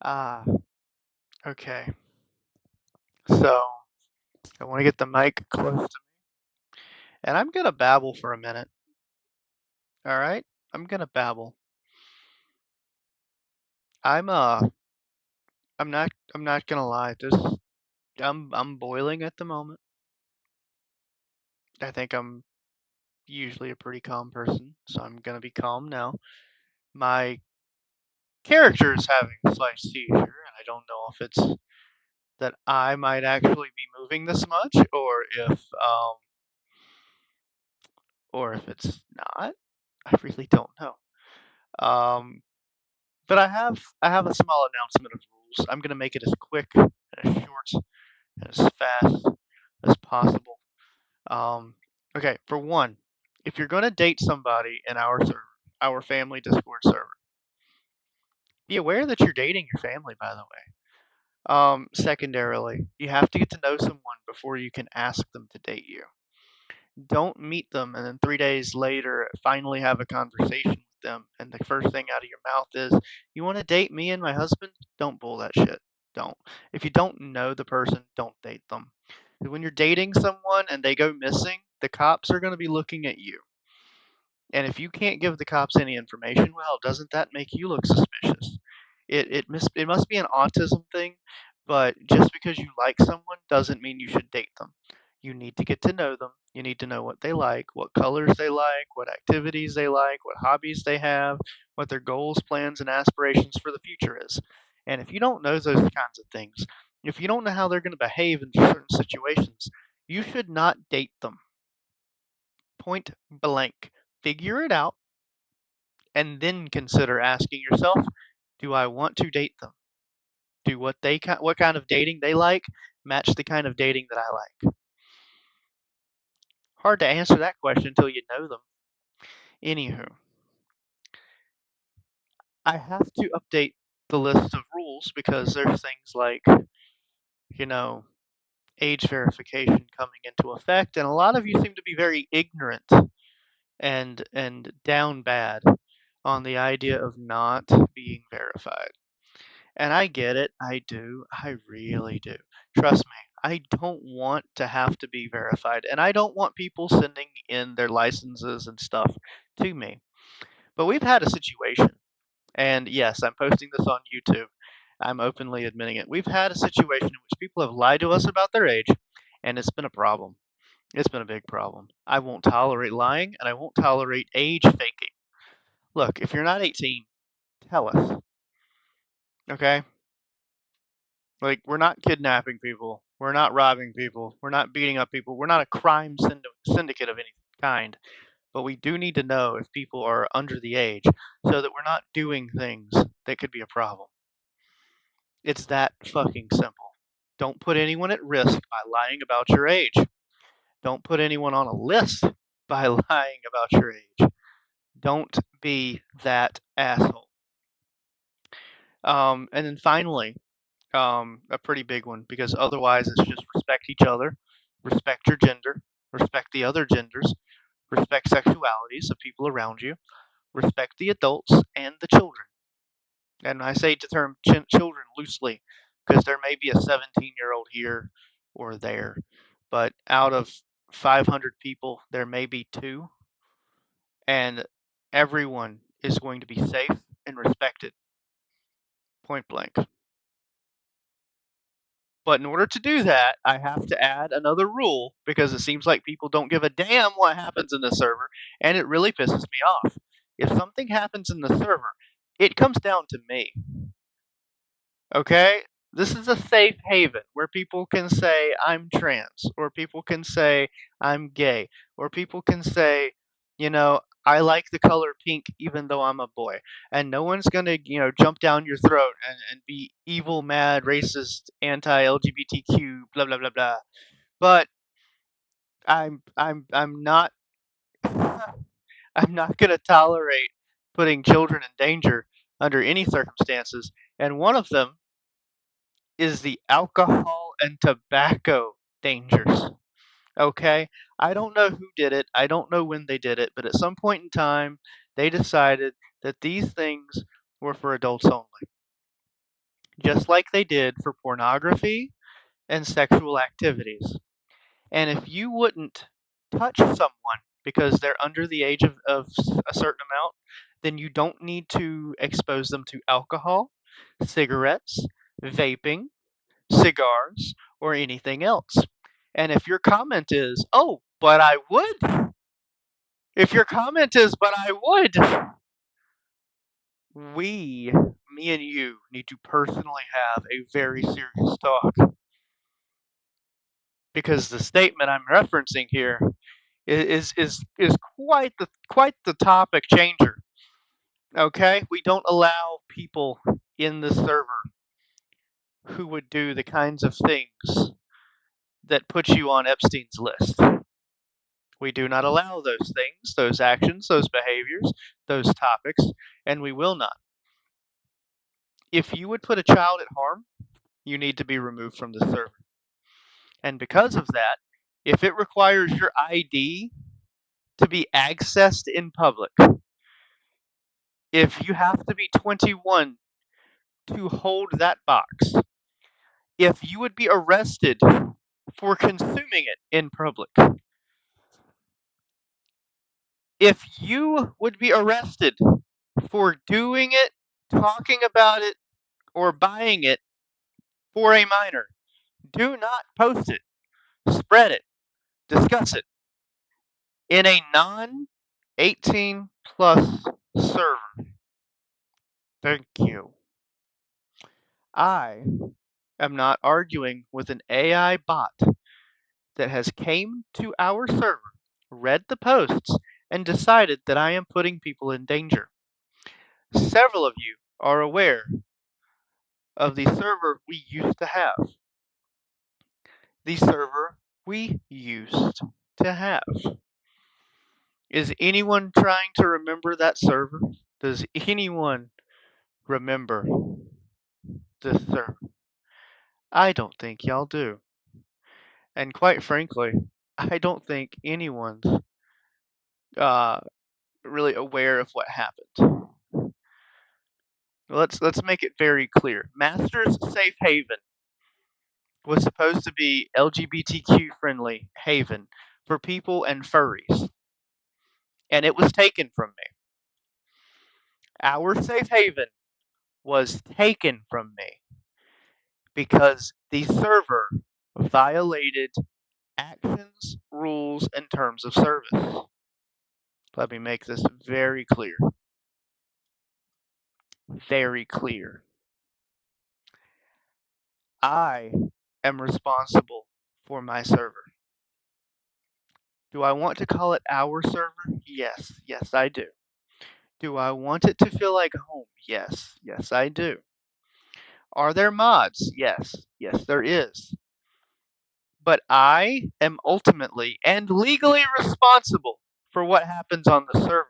Ah, okay. So I want to get the mic close to me, and I'm gonna babble for a minute. All right, I'm gonna babble. I'm uh, I'm not gonna lie. I'm boiling at the moment. I think I'm usually a pretty calm person, so I'm gonna be calm now. My character is having a slight seizure, and I don't know if it's that I might actually be moving this much, or if it's not. I really don't know. Um, But I have a small announcement of rules. I'm gonna make it as quick and as short and as fast as possible. Um, okay, for one, if you're gonna date somebody in our server, our family Discord server, be aware that you're dating your family, by the way. Secondarily, you have to get to know someone before you can ask them to date you. Don't meet them and then 3 days later finally have a conversation with them, and the first thing out of your mouth is, "You wanna date me and my husband?" Don't bull that shit. Don't. If you don't know the person, don't date them. When you're dating someone and they go missing, the cops are gonna be looking at you. And if you can't give the cops any information, well, doesn't that make you look suspicious? It must be an autism thing, but just because you like someone doesn't mean you should date them. You need to get to know them. You need to know what they like, what colors they like, what activities they like, what hobbies they have, what their goals, plans, and aspirations for the future is. And if you don't know those kinds of things, if you don't know how they're going to behave in certain situations, you should not date them. Point blank. Figure it out and then consider asking yourself, do I want to date them? Do what kind of dating they like match the kind of dating that I like? Hard to answer that question until you know them. Anywho, I have to update the list of rules because there's things like, you know, age verification coming into effect, and a lot of you seem to be very ignorant and down bad on the idea of not being verified. And I get it. I do. I really do. Trust me. I don't want to have to be verified, and I don't want people sending in their licenses and stuff to me. But we've had a situation, and yes, I'm posting this on YouTube. I'm openly admitting it. We've had a situation in which people have lied to us about their age, and it's been a problem. It's been a big problem. I won't tolerate lying, and I won't tolerate age faking. Look, if you're not 18, tell us, okay? Like, we're not kidnapping people. We're not robbing people. We're not beating up people. We're not a crime syndicate of any kind. But we do need to know if people are under the age so that we're not doing things that could be a problem. It's that fucking simple. Don't put anyone at risk by lying about your age. Don't put anyone on a list by lying about your age. Don't be that asshole. And then finally, a pretty big one because otherwise it's just respect each other, respect your gender, respect the other genders, respect sexualities of people around you, respect the adults and the children. And I say the term children loosely because there may be a 17-year-old here or there, but out of 500 people, there may be two, and everyone is going to be safe and respected, point blank. But in order to do that, I have to add another rule because it seems like people don't give a damn what happens in the server, and it really pisses me off. If something happens in the server, it comes down to me. Okay? This is a safe haven where people can say I'm trans, or people can say I'm gay, or people can say, I like the color pink even though I'm a boy. And no one's gonna, jump down your throat and be evil, mad, racist, anti LGBTQ, blah blah blah blah. But I'm not I'm not gonna tolerate putting children in danger under any circumstances. And one of them is the alcohol and tobacco dangers. Okay? I don't know who did it. I don't know when they did it, but at some point in time, they decided that these things were for adults only. just like they did for pornography and sexual activities. And if you wouldn't touch someone because they're under the age of a certain amount, then you don't need to expose them to alcohol, cigarettes, vaping, cigars, or anything else. And if your comment is, oh, but I would, if your comment is, but I would, we, me and you, need to personally have a very serious talk because the statement I'm referencing here is quite the topic changer. Okay, we don't allow people in the server who would do the kinds of things that put you on Epstein's list. We do not allow those things, those actions, those behaviors, those topics, and we will not. If you would put a child at harm, you need to be removed from the server. And because of that, if it requires your ID to be accessed in public, if you have to be 21 to hold that box, if you would be arrested for consuming it in public, if you would be arrested for doing it, talking about it, or buying it for a minor, do not post it, spread it, discuss it in a non 18 plus server. Thank you. I am not arguing with an AI bot that has came to our server, read the posts, and decided that I am putting people in danger. Several of you are aware of the server we used to have. The server we used to have. Is anyone trying to remember that server? Does anyone remember this server? I don't think y'all do. And quite frankly, I don't think anyone's uh, really aware of what happened. Let's make it very clear. Master's Safe Haven was supposed to be LGBTQ friendly haven for people and furries, and it was taken from me. Our safe haven was taken from me because the server violated actions, rules, and terms of service. Let me make this very clear. Very clear. I am responsible for my server. Do I want to call it our server? Yes, yes, I do. Do I want it to feel like home? Yes, yes, I do. Are there mods? Yes, yes, there is. But I am ultimately and legally responsible for what happens on the server.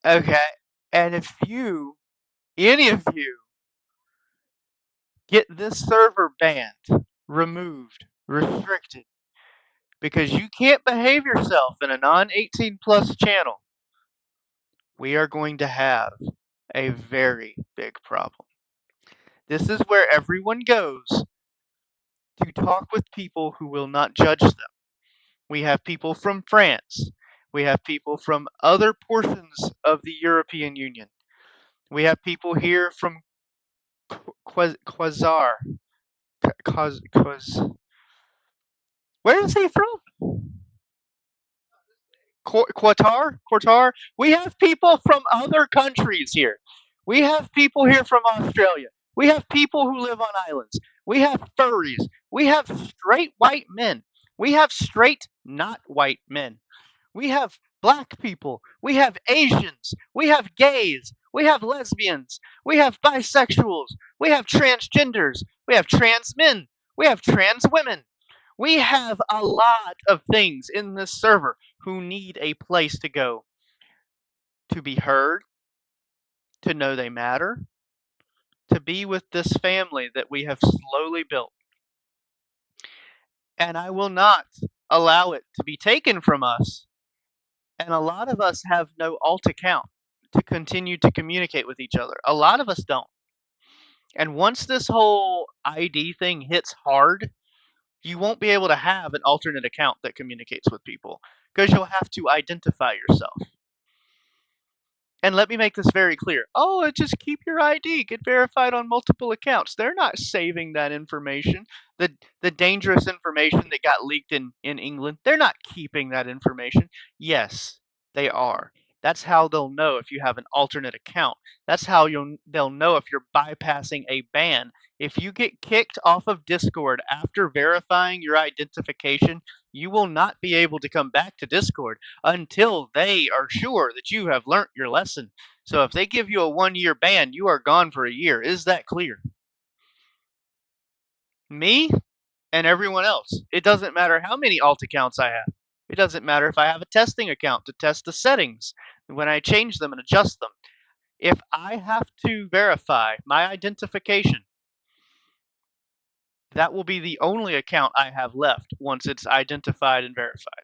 Okay, and if you, any of you, get this server banned, removed, restricted, because you can't behave yourself in a non 18 plus channel, we are going to have a very big problem. This is where everyone goes to talk with people who will not judge them. We have people from France. We have people from other portions of the European Union. We have people here from Quasar. Where is he from? Qatar. We have people from other countries here. We have people here from Australia. We have people who live on islands. We have furries. We have straight white men. We have straight not white men. We have black people. We have Asians. We have gays. We have lesbians. We have bisexuals. We have transgenders. We have trans men. We have trans women. We have a lot of things in this server who need a place to go to be heard, to know they matter, to be with this family that we have slowly built. And I will not allow it to be taken from us. And a lot of us have no alt account. to continue to communicate with each other. A lot of us don't. And once this whole ID thing hits hard, you won't be able to have an alternate account that communicates with people because you'll have to identify yourself. And let me make this very clear. Oh, just keep your ID, get verified on multiple accounts. They're not saving that information. The dangerous information that got leaked in England, they're not keeping that information. Yes, they are. That's how they'll know if you have an alternate account. That's how they'll know if you're bypassing a ban. If you get kicked off of Discord after verifying your identification, you will not be able to come back to Discord until they are sure that you have learnt your lesson. So if they give you a 1-year ban, you are gone for a year. Is that clear? Me and everyone else. It doesn't matter how many alt accounts I have. It doesn't matter if I have a testing account to test the settings when I change them and adjust them. If I have to verify my identification, that will be the only account I have left once it's identified and verified.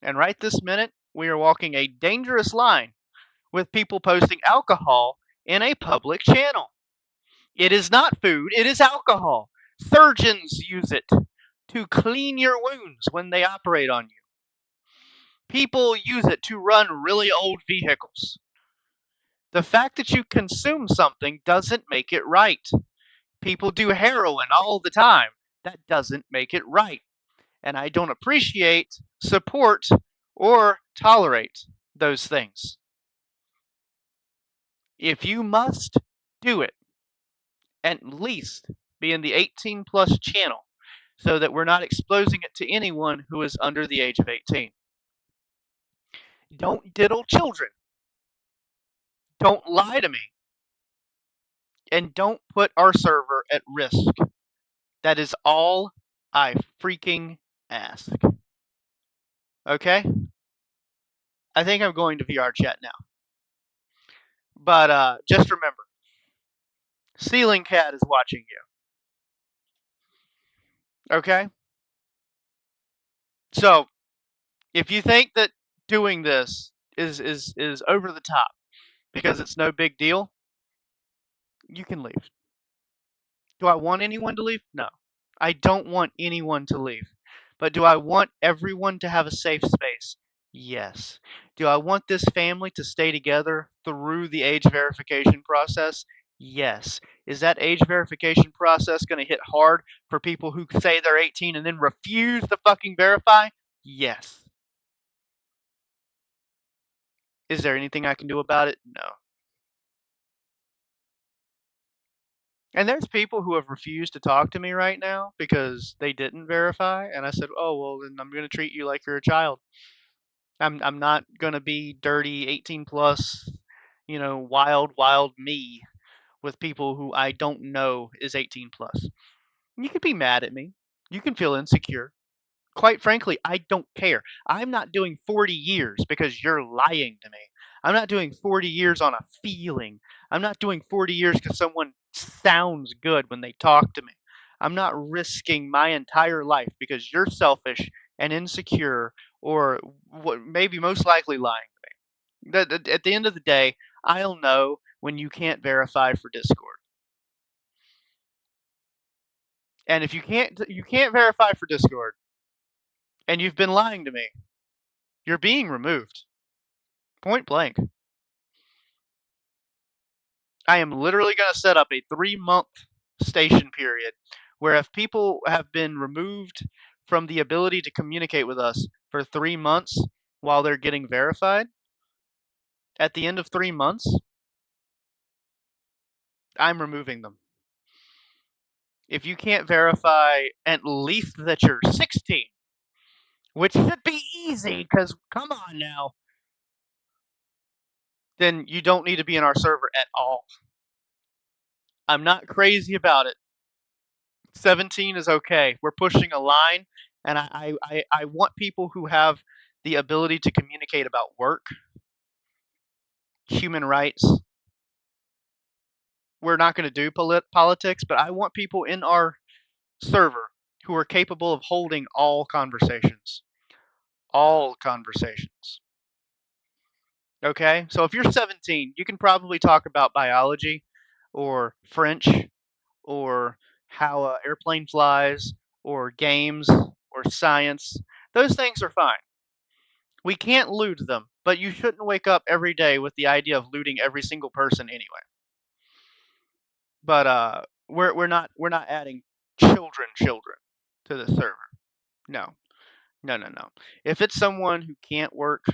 And right this minute, we are walking a dangerous line with people posting alcohol in a public channel. It is not food, it is alcohol. Surgeons use it to clean your wounds when they operate on you. People use it to run really old vehicles. The fact that you consume something doesn't make it right. People do heroin all the time. That doesn't make it right. And I don't appreciate, support, or tolerate those things. If you must do it, at least be in the 18 plus channel so that we're not exposing it to anyone who is under the age of 18. Don't diddle children. Don't lie to me. And don't put our server at risk. That is all I freaking ask. Okay? I think I'm going to VR chat now. But just remember, Ceiling Cat is watching you. Okay? So, if you think that doing this is over the top because it's no big deal, you can leave. Do I want anyone to leave? No. I don't want anyone to leave. But do I want everyone to have a safe space? Yes. Do I want this family to stay together through the age verification process? Yes. Is that age verification process going to hit hard for people who say they're 18 and then refuse to fucking verify? Yes. Is there anything I can do about it? No. And there's people who have refused to talk to me right now because they didn't verify, and I said, "Oh, well, then I'm gonna treat you like you're a child. I'm not gonna be dirty 18 plus, wild me with people who I don't know is 18 plus. You could be mad at me. You can feel insecure. Quite frankly, I don't care. I'm not doing 40 years because you're lying to me. I'm not doing 40 years on a feeling. I'm not doing 40 years because someone sounds good when they talk to me. I'm not risking my entire life because you're selfish and insecure or what maybe most likely lying to me. At the end of the day, I'll know when you can't verify for Discord. And if you can't verify for Discord and you've been lying to me, you're being removed. Point blank. I am literally going to set up a 3-month station period where if people have been removed from the ability to communicate with us for 3 months while they're getting verified, at the end of 3 months, I'm removing them. If you can't verify at least that you're 16, which should be easy because come on now, then you don't need to be in our server at all. I'm not crazy about it. 17 is okay. We're pushing a line, and I want people who have the ability to communicate about work, human rights. We're not going to do politics, but I want people in our server who are capable of holding all conversations. All conversations. Okay? So if you're 17, you can probably talk about biology or French or how an airplane flies or games or science. Those things are fine. We can't loot them, but you shouldn't wake up every day with the idea of looting every single person anyway. But we're not adding children to the server. No. No, no, no. If it's someone who can't work,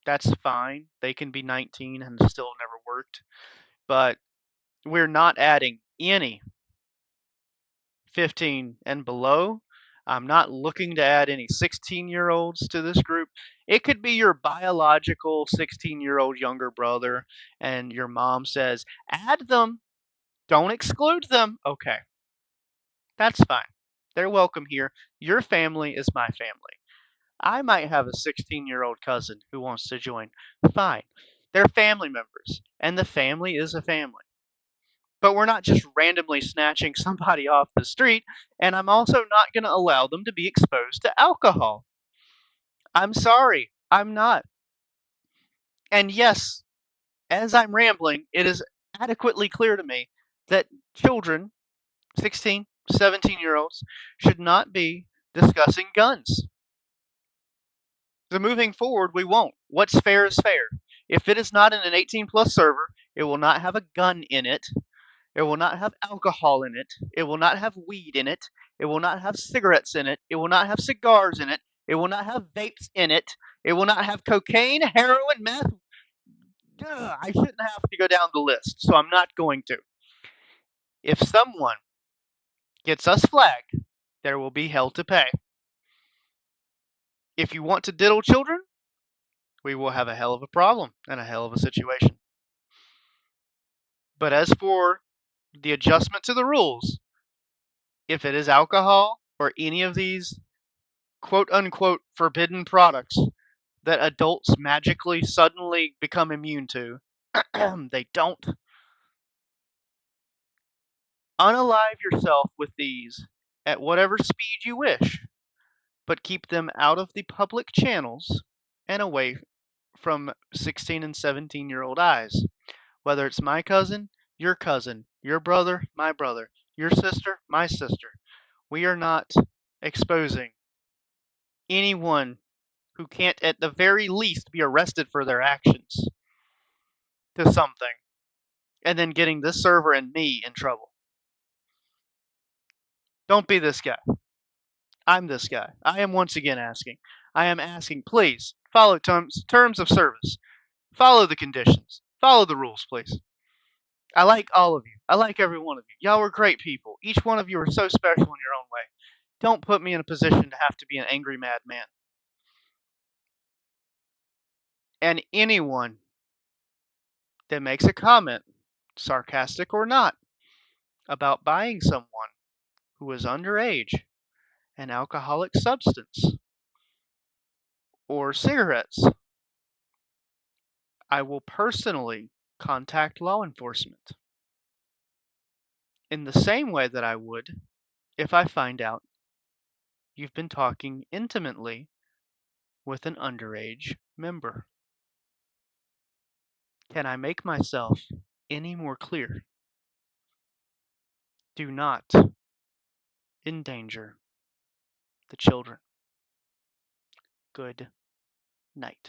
that's fine. They can be 19 and still never worked. But we're not adding any 15 and below. I'm not looking to add any 16-year-olds to this group. It could be your biological 16-year-old younger brother, and your mom says, add them, don't exclude them. Okay, that's fine. They're welcome here. Your family is my family. I might have a 16-year-old cousin who wants to join. Fine. They're family members, and the family is a family. But we're not just randomly snatching somebody off the street, and I'm also not going to allow them to be exposed to alcohol. I'm sorry, I'm not. And yes, as I'm rambling, it is adequately clear to me that children, 16, 17-year-olds, should not be discussing guns. So moving forward, we won't. What's fair is fair. If it is not in an 18 plus server, it will not have a gun in it. It will not have alcohol in it. It will not have weed in it. It will not have cigarettes in it. It will not have cigars in it. It will not have vapes in it. It will not have cocaine, heroin, meth. I shouldn't have to go down the list, so I'm not going to. If someone gets us flagged, there will be hell to pay. If you want to diddle children, we will have a hell of a problem and a hell of a situation. But as for the adjustment to the rules, if it is alcohol or any of these quote unquote forbidden products that adults magically suddenly become immune to, they don't. Unalive yourself with these at whatever speed you wish, but keep them out of the public channels and away from 16 and 17-year-old eyes. Whether it's my cousin, your brother, my brother, your sister, my sister. We are not exposing anyone who can't, at the very least, be arrested for their actions to something and then getting this server and me in trouble. Don't be this guy. I'm this guy. I am once again asking. I am asking, please follow terms of service. Follow the conditions. Follow the rules, please. I like all of you. I like every one of you. Y'all are great people. Each one of you are so special in your own way. Don't put me in a position to have to be an angry madman. And anyone that makes a comment, sarcastic or not, about buying someone who is underage an alcoholic substance or cigarettes, I will personally contact law enforcement in the same way that I would if I find out you've been talking intimately with an underage member. Can I make myself any more clear? Do not endanger the children. Good night.